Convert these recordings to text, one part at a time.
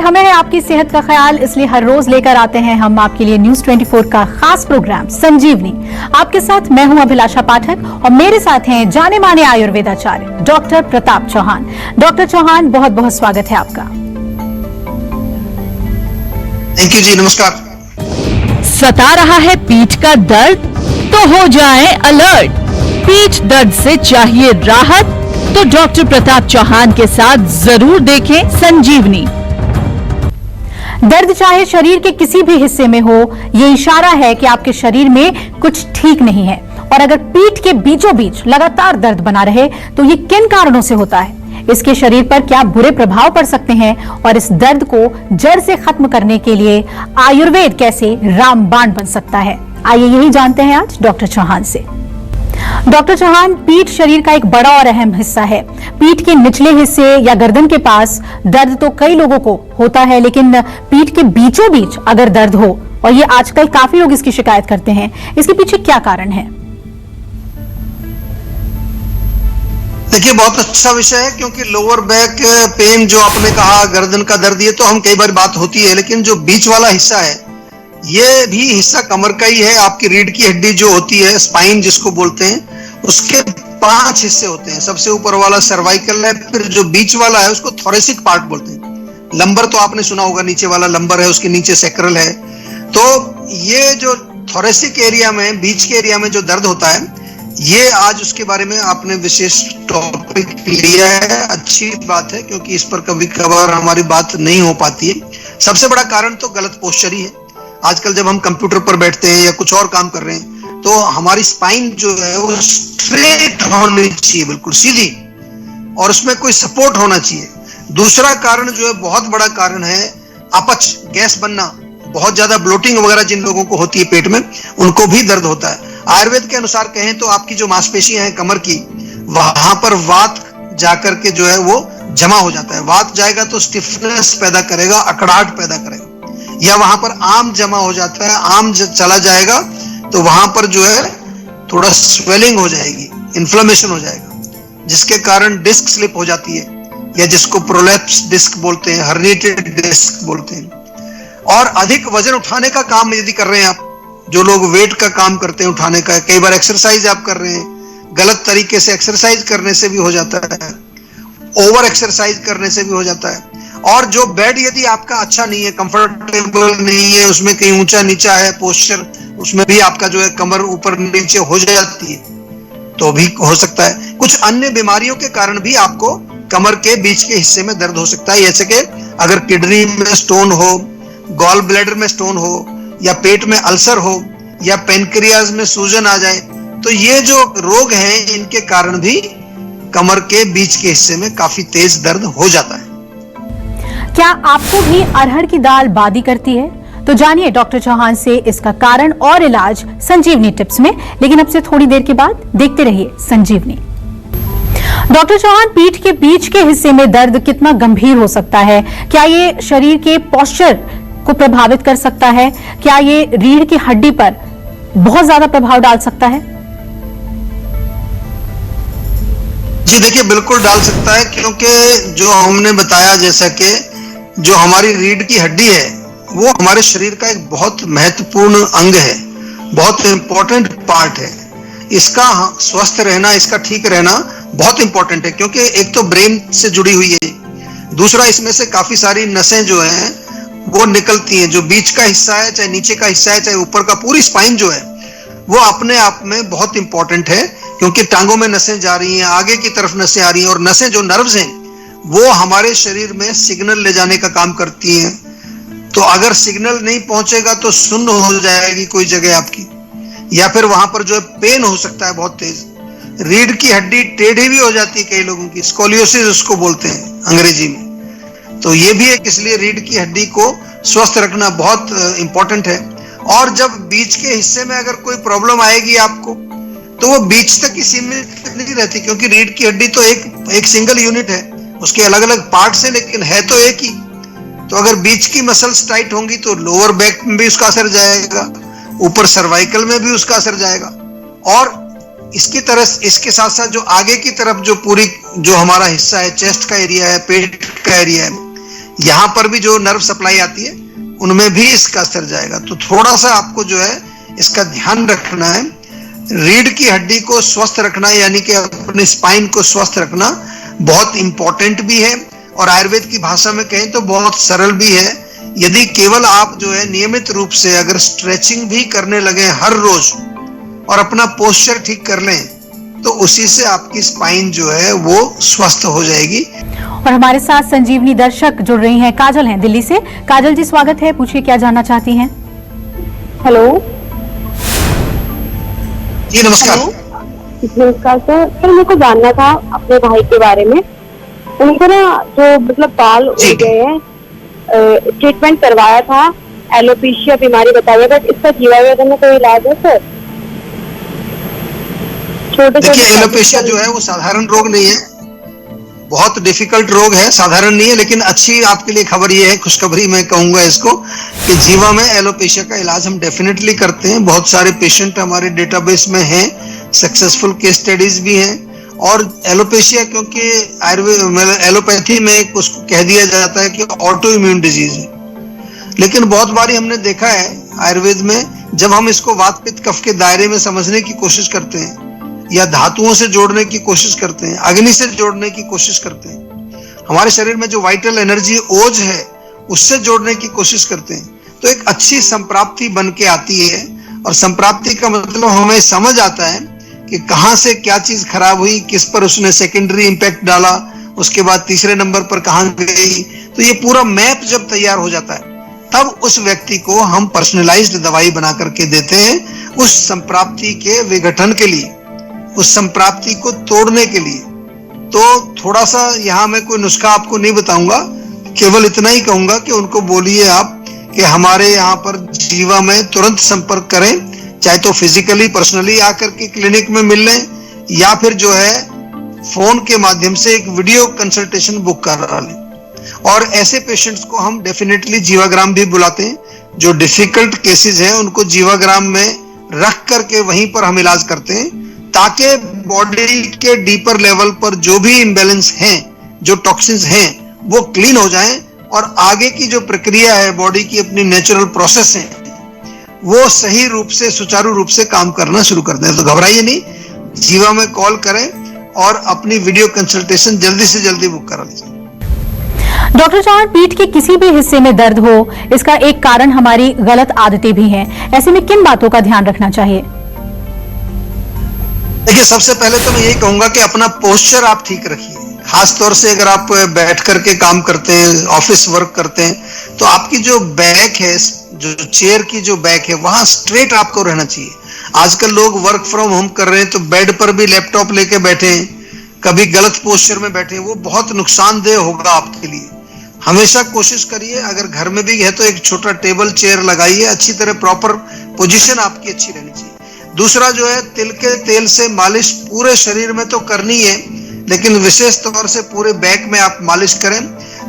समय है आपकी सेहत का ख्याल, इसलिए हर रोज लेकर आते हैं हम आपके लिए न्यूज 24 का खास प्रोग्राम संजीवनी। आपके साथ मैं हूं अभिलाषा पाठक और मेरे साथ हैं जाने माने आयुर्वेदाचार्य डॉक्टर प्रताप चौहान। डॉक्टर चौहान, बहुत बहुत स्वागत है आपका। थैंक यू जी, नमस्कार। सता रहा है पीठ का दर्द? तो हो जाएं अलर्ट। पीठ दर्द से चाहिए राहत तो डॉक्टर प्रताप चौहान के साथ जरूर देखें संजीवनी। दर्द चाहे शरीर के किसी भी हिस्से में हो, ये इशारा है कि आपके शरीर में कुछ ठीक नहीं है। और अगर पीठ के बीचों बीच लगातार दर्द बना रहे तो ये किन कारणों से होता है, इसके शरीर पर क्या बुरे प्रभाव पड़ सकते हैं और इस दर्द को जड़ से खत्म करने के लिए आयुर्वेद कैसे रामबाण बन सकता है, आइए यही जानते हैं आज डॉक्टर चौहान से। डॉक्टर चौहान, पीठ शरीर का एक बड़ा और अहम हिस्सा है। पीठ के निचले हिस्से या गर्दन के पास दर्द तो कई लोगों को होता है, लेकिन पीठ के बीचों बीच अगर दर्द हो, और ये आजकल काफी लोग इसकी शिकायत करते हैं, इसके पीछे क्या कारण है? देखिए, बहुत अच्छा विषय है, क्योंकि लोअर बैक पेन जो आपने कहा, गर्दन का दर्द, ये तो हम कई बार बात होती है, लेकिन जो बीच वाला हिस्सा है ये भी हिस्सा कमर का ही है। आपकी रीढ़ की हड्डी जो होती है, स्पाइन जिसको बोलते हैं, उसके 5 हिस्से होते हैं। सबसे ऊपर वाला सर्वाइकल है, फिर जो बीच वाला है उसको थोरेसिक पार्ट बोलते हैं। लंबर तो आपने सुना होगा, नीचे वाला लंबर है, उसके नीचे सैक्रल है। तो ये जो थोरेसिक एरिया में, बीच के एरिया में जो दर्द होता है, ये आज उसके बारे में आपने विशेष टॉपिक लिया है। अच्छी बात है, क्योंकि इस पर कभी कभार हमारी बात नहीं हो पाती है। सबसे बड़ा कारण तो गलत पोस्चर ही है। आजकल जब हम कंप्यूटर पर बैठते हैं या कुछ और काम कर रहे हैं, तो हमारी स्पाइन जो है वो स्ट्रेट होनी चाहिए, बिल्कुल सीधी, और उसमें कोई सपोर्ट होना चाहिए। दूसरा कारण जो है, बहुत बड़ा कारण है, अपच, गैस बनना। बहुत ज्यादा ब्लोटिंग वगैरह जिन लोगों को होती है पेट में, उनको भी दर्द होता है। आयुर्वेद के अनुसार कहें तो आपकी जो मांसपेशियां हैं कमर की, वहां पर वात जाकर के जो है वो जमा हो जाता है। वात जाएगा तो स्टिफनेस पैदा करेगा, अकड़ाहट पैदा करेगा। या वहां पर आम जमा हो जाता है, आम चला जाएगा तो वहां पर जो है थोड़ा स्वेलिंग हो जाएगी, इन्फ्लेमेशन हो जाएगा, जिसके कारण डिस्क स्लिप हो जाती है, या जिसको प्रोलैप्स डिस्क बोलते हैं, हर्निएटेड डिस्क बोलते हैं। और अधिक वजन उठाने का काम यदि कर रहे हैं आप, जो लोग वेट का काम करते हैं, उठाने का, कई बार एक्सरसाइज आप कर रहे हैं, गलत तरीके से एक्सरसाइज करने से भी हो जाता है, ओवर एक्सरसाइज करने से भी हो जाता है। और जो बेड यदि आपका अच्छा नहीं है, कंफर्टेबल नहीं है, उसमें कहीं ऊंचा नीचा है पोस्चर, उसमें भी आपका जो है कमर ऊपर नीचे हो जाती है, तो भी हो सकता है। कुछ अन्य बीमारियों के कारण भी आपको कमर के बीच के हिस्से में दर्द हो सकता है, जैसे कि अगर किडनी में स्टोन हो, गॉल ब्लैडर में स्टोन हो, या पेट में अल्सर हो, या पेनक्रियाज में सूजन आ जाए। तो ये जो रोग हैं, इनके कारण भी कमर के बीच के हिस्से में काफी तेज दर्द हो जाता है। क्या आपको भी अरहर की दाल बादी करती है? तो जानिए डॉक्टर चौहान से इसका कारण और इलाज संजीवनी टिप्स में, लेकिन अब से थोड़ी देर के बाद देखते रहिए संजीवनी। डॉक्टर चौहान, पीठ के बीच के हिस्से में दर्द कितना गंभीर हो सकता है? क्या ये शरीर के पोस्चर को प्रभावित कर सकता है? क्या ये रीढ़ की हड्डी पर बहुत ज्यादा प्रभाव डाल सकता है? जी देखिए, बिल्कुल डाल सकता है, क्योंकि जो हमने बताया, जैसा कि जो हमारी रीढ़ की हड्डी है वो हमारे शरीर का एक बहुत महत्वपूर्ण अंग है, बहुत इंपॉर्टेंट पार्ट है। इसका स्वस्थ रहना, इसका ठीक रहना बहुत इंपॉर्टेंट है, क्योंकि एक तो ब्रेन से जुड़ी हुई है, दूसरा इसमें से काफी सारी नसें जो हैं वो निकलती हैं। जो बीच का हिस्सा है, चाहे नीचे का हिस्सा है, चाहे ऊपर का, पूरी स्पाइन जो है वो अपने आप में बहुत इंपॉर्टेंट है, क्योंकि टांगों में नसें जा रही हैं, आगे की तरफ नसें आ रही हैं, और नसें जो नर्व्स हैं वो हमारे शरीर में सिग्नल ले जाने का काम करती हैं। तो अगर सिग्नल नहीं पहुंचेगा तो सुन्न हो जाएगी कोई जगह आपकी, या फिर वहां पर जो है पेन हो सकता है बहुत तेज। रीढ़ की हड्डी टेढ़ी भी हो जाती है कई लोगों की, स्कोलियोसिस उसको बोलते हैं अंग्रेजी में। तो ये भी एक, इसलिए रीढ़ की हड्डी को स्वस्थ रखना बहुत इंपॉर्टेंट है। और जब बीच के हिस्से में अगर कोई प्रॉब्लम आएगी आपको, तो वो बीच तक ही सीमित नहीं रहती, क्योंकि रीढ़ की हड्डी तो एक सिंगल यूनिट है, उसके अलग अलग पार्ट्स हैं, लेकिन है तो एक ही। तो अगर बीच की मसल्स टाइट होंगी तो लोअर बैक में भी उसका असर जाएगा, ऊपर सर्वाइकल में भी उसका असर जाएगा। और इसके साथ साथ जो आगे की तरफ जो पूरी जो हमारा हिस्सा है, चेस्ट का एरिया है, पेट का एरिया है, यहाँ पर भी जो नर्व सप्लाई आती है उनमें भी इसका असर जाएगा। तो थोड़ा सा आपको जो है इसका ध्यान रखना है। रीढ़ की हड्डी को स्वस्थ रखना यानी कि अपने स्पाइन को स्वस्थ रखना बहुत इंपॉर्टेंट भी है और आयुर्वेद की भाषा में कहें तो बहुत सरल भी है। यदि केवल आप जो है नियमित रूप से अगर स्ट्रेचिंग भी करने लगे हर रोज और अपना पोस्चर ठीक कर लें तो उसी से आपकी स्पाइन जो है वो स्वस्थ हो जाएगी। और हमारे साथ संजीवनी दर्शक जुड़ रही हैं, काजल हैं दिल्ली से। काजल जी स्वागत है, पूछिए क्या जानना चाहती हैं। हेलो जी नमस्कार। नमस्कार सर मेरे को जानना था अपने भाई के बारे में। उनको ना जो मतलब बाल उड़ गए हैं, ट्रीटमेंट करवाया था, एलोपेशिया बीमारी बताया, बट इसका जीवावरण में कोई इलाज है सर? देखिए एलोपेशिया जो है वो साधारण रोग नहीं है, बहुत डिफिकल्ट रोग है, साधारण नहीं है। लेकिन अच्छी आपके लिए खबर ये है, खुशखबरी मैं कहूंगा इसको, कि जीवा में एलोपेशिया का इलाज हम डेफिनेटली करते हैं। बहुत सारे पेशेंट हमारे डेटाबेस में हैं, सक्सेसफुल केस स्टडीज भी हैं। और एलोपेशिया क्योंकि आयुर्वेद एलोपैथी में उसको कह दिया जाता है कि ऑटो इम्यून डिजीज है, लेकिन बहुत बारी हमने देखा है आयुर्वेद में जब हम इसको वात पित्त कफ के दायरे में समझने की कोशिश करते हैं या धातुओं से जोड़ने की कोशिश करते हैं, अग्नि से जोड़ने की कोशिश करते हैं, हमारे शरीर में जो वाइटल एनर्जी ओज है उससे जोड़ने की कोशिश करते हैं, तो एक अच्छी संप्राप्ति बन के आती है। और संप्राप्ति का मतलब हमें समझ आता है कि कहां से क्या चीज खराब हुई, किस पर उसने सेकेंडरी इंपैक्ट डाला, उसके बाद तीसरे नंबर पर कहां गई। तो ये पूरा मैप जब तैयार हो जाता है तब उस व्यक्ति को हम पर्सनलाइज्ड दवाई बना करके देते हैं उस संप्राप्ति के विघटन के लिए, उस संप्राप्ति को तोड़ने के लिए। तो थोड़ा सा यहाँ मैं कोई नुस्खा आपको नहीं बताऊंगा, केवल इतना ही कहूंगा कि उनको बोलिए आप कि हमारे यहाँ पर जीवा में तुरंत संपर्क करें, चाहे तो फिजिकली पर्सनली आकर के क्लिनिक में मिल लें या फिर जो है फोन के माध्यम से एक वीडियो कंसल्टेशन बुक करा लें। और ऐसे पेशेंट्स को हम डेफिनेटली जीवाग्राम भी बुलाते हैं। जो डिफिकल्ट केसेस हैं उनको जीवाग्राम में रख करके वहीं पर हम इलाज करते हैं, ताकि बॉडी के डीपर लेवल पर जो भी इम्बैलेंस हैं, जो टॉक्सिन्स हैं, वो क्लीन हो जाएं और आगे की जो प्रक्रिया है बॉडी की अपनी नेचुरल प्रोसेस है वो सही रूप से सुचारू रूप से काम करना शुरू कर दें। तो घबराइए नहीं, जीवा में कॉल करें और अपनी वीडियो कंसल्टेशन जल्दी से जल्दी बुक करा लीजिए। डॉक्टर चौहान, पीठ के किसी भी हिस्से में दर्द हो, इसका एक कारण हमारी गलत आदतें भी हैं। ऐसे में किन बातों का ध्यान रखना चाहिए? देखिए सबसे पहले तो मैं यही कहूंगा कि अपना पोस्चर आप ठीक रखिए। खास तौर से अगर आप बैठ करके काम करते हैं, ऑफिस वर्क करते हैं, तो आपकी जो बैक है, जो चेयर की जो बैक है, वहां स्ट्रेट आपको रहना चाहिए। आजकल लोग वर्क फ्रॉम होम कर रहे हैं तो बेड पर भी लैपटॉप लेके बैठे हैं, कभी गलत पोस्चर में बैठे हैं, वो बहुत नुकसानदेह होगा आपके लिए। हमेशा कोशिश करिए, अगर घर में भी है तो एक छोटा टेबल चेयर लगाइए, अच्छी तरह प्रॉपर पोजीशन आपकी अच्छी रहनी चाहिए। दूसरा जो है, तिल के तेल से मालिश पूरे शरीर में तो करनी है, लेकिन विशेष तौर से पूरे बैक में आप मालिश करें।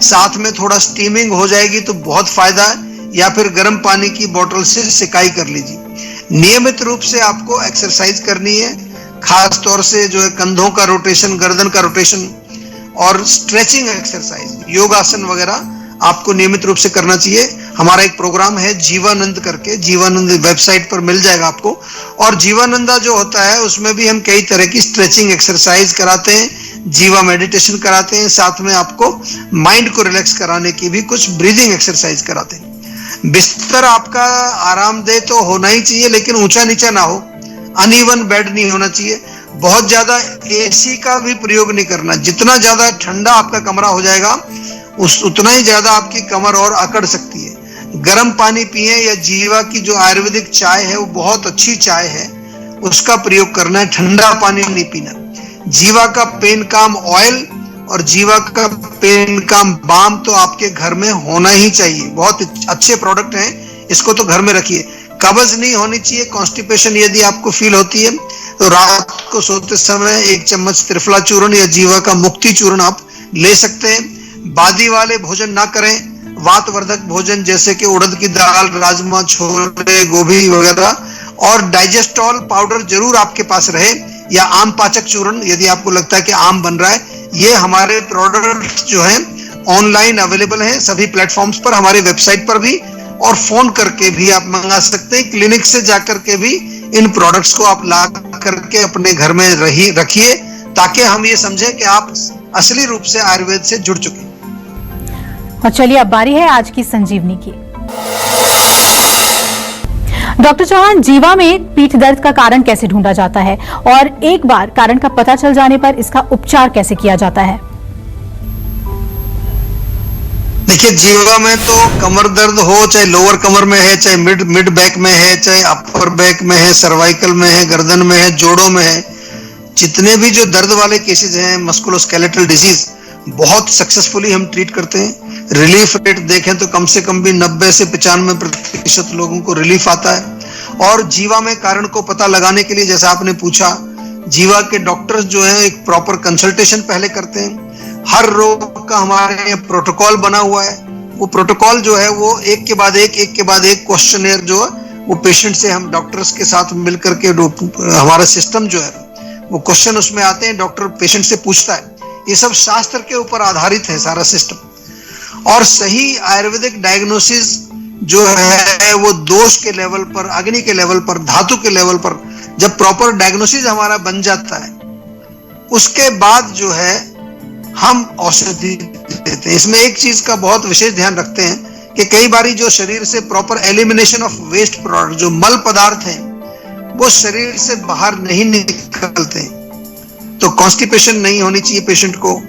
साथ में थोड़ा स्टीमिंग हो जाएगी तो बहुत फायदा है, या फिर गर्म पानी की बोतल से सिकाई कर लीजिए। नियमित रूप से आपको एक्सरसाइज करनी है, खास तौर से जो है कंधों का रोटेशन, गर्दन का रोटेशन और स्ट्रेचिंग एक्सरसाइज, योगासन वगैरह आपको नियमित रूप से करना चाहिए। हमारा एक प्रोग्राम है जीवानंद करके, जीवानंद वेबसाइट पर मिल जाएगा आपको। और जीवानंदा जो होता है उसमें भी हम कई तरह की स्ट्रेचिंग एक्सरसाइज कराते हैं, जीवा मेडिटेशन कराते हैं, साथ में आपको माइंड को रिलैक्स कराने की भी कुछ ब्रीदिंग एक्सरसाइज कराते हैं। बिस्तर आपका आरामदेह तो होना ही चाहिए, लेकिन ऊंचा नीचा ना हो, अनइवन बेड नहीं होना चाहिए। बहुत ज्यादा एसी का भी प्रयोग नहीं करना, जितना ज्यादा ठंडा आपका कमरा हो जाएगा उतना ही ज्यादा आपकी कमर और अकड़ सकती है। गर्म पानी पिए, या जीवा की जो आयुर्वेदिक चाय है वो बहुत अच्छी चाय है, उसका प्रयोग करना है, ठंडा पानी नहीं पीना। जीवा का पेन काम ऑयल और जीवा का पेन काम बाम तो आपके घर में होना ही चाहिए, बहुत अच्छे प्रोडक्ट हैं, इसको तो घर में रखिए। कब्ज नहीं होनी चाहिए, कॉन्स्टिपेशन यदि आपको फील होती है तो रात को सोते समय 1 चम्मच त्रिफला चूर्ण या जीवा का मुक्ति चूर्ण आप ले सकते हैं। बादी वाले भोजन ना करें, वातवर्धक भोजन जैसे कि उड़द की दाल, राजमा, छोले, गोभी वगैरह, और डाइजेस्टॉल पाउडर जरूर आपके पास रहे, या आम पाचक चूर्ण यदि आपको लगता है कि आम बन रहा है। ये हमारे प्रोडक्ट जो हैं ऑनलाइन अवेलेबल हैं सभी प्लेटफॉर्म्स पर, हमारी वेबसाइट पर भी, और फोन करके भी आप मंगा सकते हैं। क्लिनिक से जाकर के भी इन प्रोडक्ट्स को आप ला करके अपने घर में रखिए, ताकि हम ये समझें कि आप असली रूप से आयुर्वेद से जुड़ चुके हैं। और चलिए अब बारी है आज की संजीवनी की। डॉक्टर चौहान, जीवा में पीठ दर्द का कारण कैसे ढूंढा जाता है और एक बार कारण का पता चल जाने पर इसका उपचार कैसे किया जाता है? देखिए, जीवा में तो कमर दर्द हो, चाहे लोअर कमर में है, चाहे मिड बैक में है, चाहे अपर बैक में है, सर्वाइकल में है, गर्दन में है, जोड़ों में है, जितने भी जो दर्द वाले केसेस हैं, मस्कुलोस्केलेटल डिजीज, बहुत सक्सेसफुली हम ट्रीट करते हैं। रिलीफ रेट देखें तो कम से कम भी 90 से 95% लोगों को रिलीफ आता है। और जीवा में कारण को पता लगाने के लिए, जैसा आपने पूछा, जीवा के डॉक्टर्स जो हैं एक प्रॉपर कंसल्टेशन पहले करते हैं। हर रोग का हमारे प्रोटोकॉल बना हुआ है। वो प्रोटोकॉल जो है वो एक के बाद एक क्वेश्चनेयर जो है वो पेशेंट से हम डॉक्टर्स के साथ मिलकर के हमारा सिस्टम जो है वो क्वेश्चन उसमें आते हैं, डॉक्टर पेशेंट से पूछता है। ये सब शास्त्र के ऊपर आधारित है सारा सिस्टम। और सही आयुर्वेदिक डायग्नोसिस जो है वो दोष के लेवल पर, अग्नि के लेवल पर, धातु के लेवल पर जब प्रॉपर डायग्नोसिस हमारा बन जाता है, उसके बाद जो है हम औषधि देते हैं। इसमें एक चीज का बहुत विशेष ध्यान रखते हैं कि कई बारी जो शरीर से proper elimination of waste product, जो मल पदार्थ हैं, वो शरीर से बाहर नहीं निकलते, तो कॉन्स्टिपेशन नहीं होनी चाहिए पेशेंट को,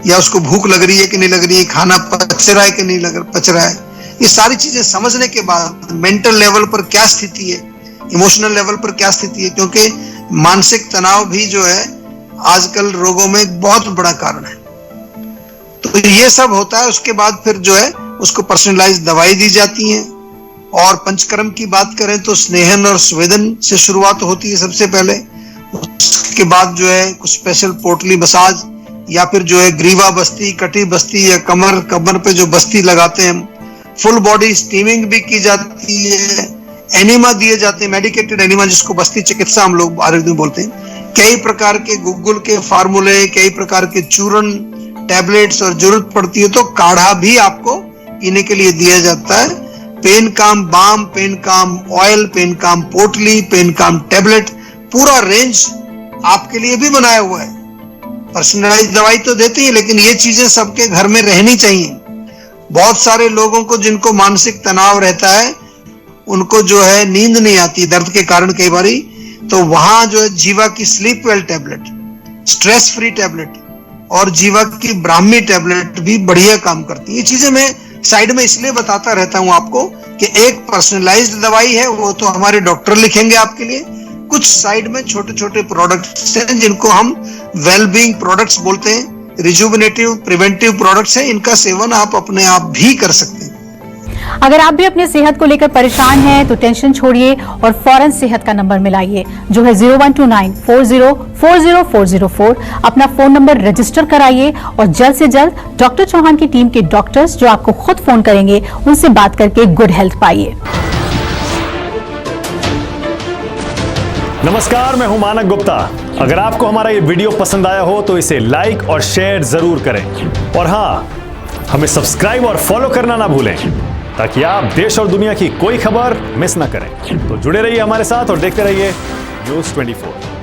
या उसको भूख लग रही है कि नहीं लग रही है, खाना पच रहा है कि नहीं पच रहा है। ये सारी चीजें समझने के बाद मेंटल लेवल पर क्या स्थिति है, इमोशनल लेवल पर क्या स्थिति है, क्योंकि मानसिक तनाव भी जो है आजकल रोगों में एक बहुत बड़ा कारण है। तो ये सब होता है। उसके बाद फिर जो है उसको पर्सनलाइज दवाई दी जाती है। और पंचकर्म की बात करें तो स्नेहन और स्वेदन से शुरुआत होती है सबसे पहले। उसके बाद जो है कुछ स्पेशल पोटली मसाज, या फिर जो है ग्रीवा बस्ती, कटी बस्ती, या कमर पे जो बस्ती लगाते हैं हम, फुल बॉडी स्टीमिंग भी की जाती है। एनिमा दिए जाते हैं, मेडिकेटेड एनिमा, जिसको बस्ती चिकित्सा हम लोग आयुर्वेद में बोलते हैं। कई प्रकार के गुग्गुल के फार्मूले, कई प्रकार के चूर्ण, टैबलेट्स, और जरूरत पड़ती है तो काढ़ा भी आपको पीने के लिए दिया जाता है। पेन काम बाम, पेन काम ऑयल, पेन काम पोटली, पेन काम टैबलेट, पूरा रेंज आपके लिए भी बनाया हुआ है। पर्सनलाइज दवाई तो देते हैं, लेकिन ये चीजें सबके घर में रहनी चाहिए। बहुत सारे लोगों को जिनको मानसिक तनाव रहता है, उनको जो है नींद नहीं आती दर्द के कारण कई बारी, तो वहां जो है जीवा की sleep well tablet, stress free tablet और जीवा की ब्राह्मी टैबलेट भी बढ़िया काम करती है। ये चीजें मैं साइड में इसलिए बताता रहता हूं आपको कि एक पर्सनलाइज्ड दवाई है, वो तो हमारे डॉक्टर लिखेंगे आपके लिए। कुछ साइड में छोटे छोटे प्रोडक्ट्स हैं जिनको हम वेलबींग प्रोडक्ट्स बोलते हैं, रिजुविनेटिव प्रिवेंटिव प्रोडक्ट्स हैं। इनका सेवन आप अपने आप भी कर सकते हैं। अगर आप भी अपने सेहत को लेकर परेशान हैं तो टेंशन छोड़िए और फौरन सेहत का नंबर मिलाइए, जो है 0129404004। अपना फोन नंबर रजिस्टर कराइए और जल्द से जल्द डॉक्टर चौहान की टीम के डॉक्टर्स जो आपको खुद फोन करेंगे, उनसे बात करके गुड हेल्थ पाइए। नमस्कार, मैं हूं मानक गुप्ता। अगर आपको हमारा ये वीडियो पसंद आया हो तो इसे लाइक और शेयर जरूर करें, और हाँ, हमें सब्सक्राइब और फॉलो करना ना भूलें, ताकि आप देश और दुनिया की कोई खबर मिस ना करें। तो जुड़े रहिए हमारे साथ और देखते रहिए News 24।